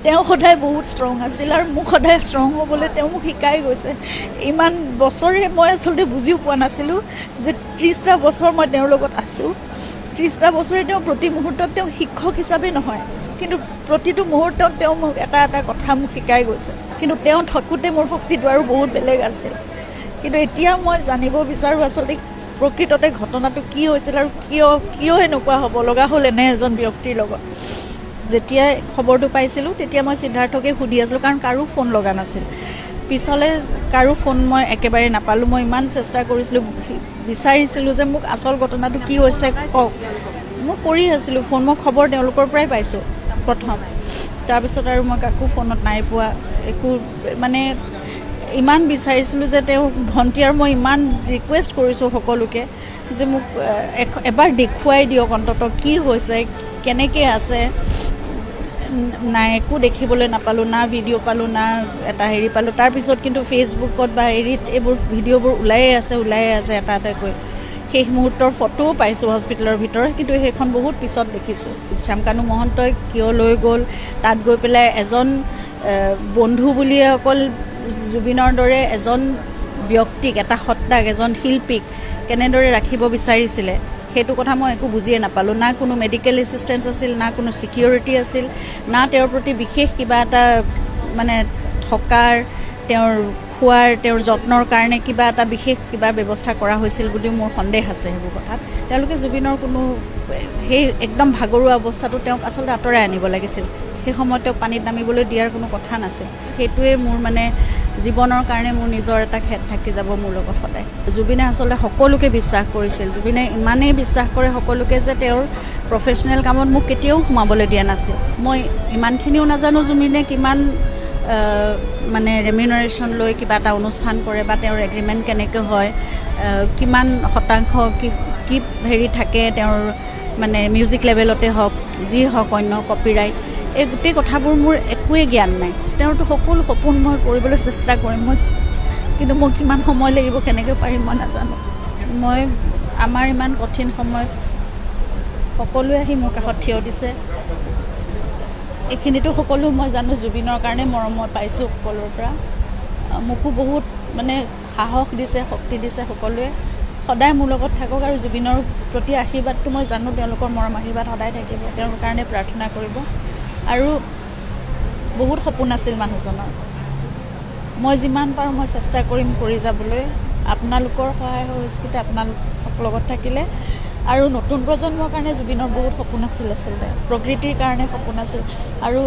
তেওঁ সদায় বহুত ষ্ট্ৰং আছিল আৰু মোক সদায় ষ্ট্ৰং হ'বলৈ তেওঁ মোক শিকাই গৈছে। ইমান বছৰে মই আচলতে বুজিও পোৱা নাছিলোঁ যে 30টা বছৰ মই তেওঁৰ লগত আছোঁ। 30টা বছৰে তেওঁ প্ৰতি মুহূৰ্তত তেওঁ শিক্ষক হিচাপে নহয়, কিন্তু প্ৰতিটো মুহূৰ্তত তেওঁ মোক এটা এটা কথা মোক শিকাই গৈছে। কিন্তু তেওঁ থাকোঁতে মোৰ শক্তিটো আৰু বহুত বেলেগ আছিল। কিন্তু এতিয়া মই জানিব বিচাৰোঁ আচলতে প্ৰকৃততে ঘটনাটো কি হৈছিল আৰু কিয় এনেকুৱা হ'ব লগা হ'ল এনে এজন ব্যক্তিৰ লগত। যেতিয়াই খবৰটো পাইছিলোঁ তেতিয়া মই সিদ্ধাৰ্থকে সুধি আছিলোঁ, কাৰণ কাৰো ফোন লগা নাছিল। পিছলৈ কাৰো ফোন মই একেবাৰে নাপালোঁ। মই ইমান চেষ্টা কৰিছিলোঁ, বিচাৰিছিলোঁ যে মোক আচল ঘটনাটো কি হৈছে কওক। মই কৰি আছিলোঁ ফোন, মই খবৰ তেওঁলোকৰ পৰাই পাইছোঁ প্ৰথম। তাৰপিছত আৰু মই কাকো ফোনত নাই পোৱা, একো মানে ইমান বিচাৰিছিলোঁ যে তেওঁ ভণ্টি আৰু মই ইমান ৰিকুৱেষ্ট কৰিছোঁ সকলোকে যে মোক এবাৰ দেখুৱাই দিয়ক অন্ততঃ কি হৈছে, কেনেকৈ আছে। নাই, একো দেখিবলৈ নাপালোঁ, না ভিডিঅ' পালোঁ, না এটা হেৰি পালোঁ। তাৰপিছত কিন্তু ফেচবুকত বা হেৰিত এইবোৰ ভিডিঅ'বোৰ ওলায়ে আছে এটা এটাকৈ। শেষ মুহূৰ্তৰ ফটোও পাইছোঁ হস্পিটেলৰ ভিতৰত, কিন্তু সেইখন বহুত পিছত দেখিছোঁ। শ্যামকানু মহন্তই কিয় লৈ গ'ল, তাত গৈ পেলাই এজন বন্ধু বুলিয়ে অকল জুবিনৰ দৰে এজন ব্যক্তিক, এটা সত্তাক, এজন শিল্পীক কেনেদৰে ৰাখিব বিচাৰিছিলে সেইটো কথা মই একো বুজিয়ে নাপালোঁ। না কোনো মেডিকেল এছিষ্টেঞ্চ আছিল, না কোনো ছিকিউৰিটি আছিল, না তেওঁৰ প্ৰতি বিশেষ কিবা এটা মানে থকাৰ, তেওঁৰ খোৱাৰ, তেওঁৰ যত্নৰ কাৰণে কিবা এটা বিশেষ কিবা ব্যৱস্থা কৰা হৈছিল বুলিও মোৰ সন্দেহ আছে সেইবোৰ কথাত। তেওঁলোকে জুবিনৰ কোনো সেই একদম ভাগৰুৱা অৱস্থাটো তেওঁক আচলতে আঁতৰাই আনিব লাগিছিল। সেই সময়ত তেওঁক পানীত নামিবলৈ দিয়াৰ কোনো কথা নাছিল। সেইটোৱে মোৰ মানে জীৱনৰ কাৰণে মোৰ নিজৰ এটা খেদ থাকি যাব মোৰ লগত সদায়। জুবিনে আচলতে সকলোকে বিশ্বাস কৰিছিল। জুবিনে ইমানেই বিশ্বাস কৰে সকলোকে যে তেওঁৰ প্ৰফেশ্যনেল কামত মোক কেতিয়াও সোমাবলৈ দিয়া নাছিল। মই ইমানখিনিও নাজানো জুবিনে কিমান মানে ৰেমিউনাৰেশ্যন লৈ কিবা এটা অনুষ্ঠান কৰে বা তেওঁৰ এগ্ৰিমেণ্ট কেনেকৈ হয়, কিমান শতাংশ কি হেৰি থাকে তেওঁৰ মানে মিউজিক লেভেলতে হওক, যি হওক অন্য কপিৰাইট, এই গোটেই কথাবোৰ মোৰ একোৱেই জ্ঞান নাই। তেওঁৰতো সকলো সপোন মই কৰিবলৈ চেষ্টা কৰিম, কিন্তু মই কিমান সময় লাগিব, কেনেকৈ পাৰিম মই নাজানো। আমাৰ ইমান কঠিন সময়ত সকলোৱে আহি মোৰ কাষত থিয় দিছে। এইখিনিতো সকলো মই জানো জুবিনৰ কাৰণে মৰম মই পাইছোঁ সকলোৰ পৰা। মোকো বহুত মানে সাহস দিছে, শক্তি দিছে সকলোৱে। সদায় মোৰ লগত থাকক আৰু জুবিনৰ প্ৰতি আশীৰ্বাদটো মই জানো, তেওঁলোকৰ মৰম আশীৰ্বাদ সদায় থাকিব। তেওঁৰ কাৰণে প্ৰাৰ্থনা কৰিব। আৰু বহুত সপোন আছিল মানুহজনৰ। মই যিমান পাৰোঁ মই চেষ্টা কৰিম কৰি যাবলৈ। আপোনালোকৰ সহায় সহযোগিতা আপোনালোক লগত থাকিলে। আৰু নতুন প্ৰজন্মৰ কাৰণে জুবিনৰ বহুত সপোন আছিল আচলতে, প্ৰকৃতিৰ কাৰণে সপোন আছিল। আৰু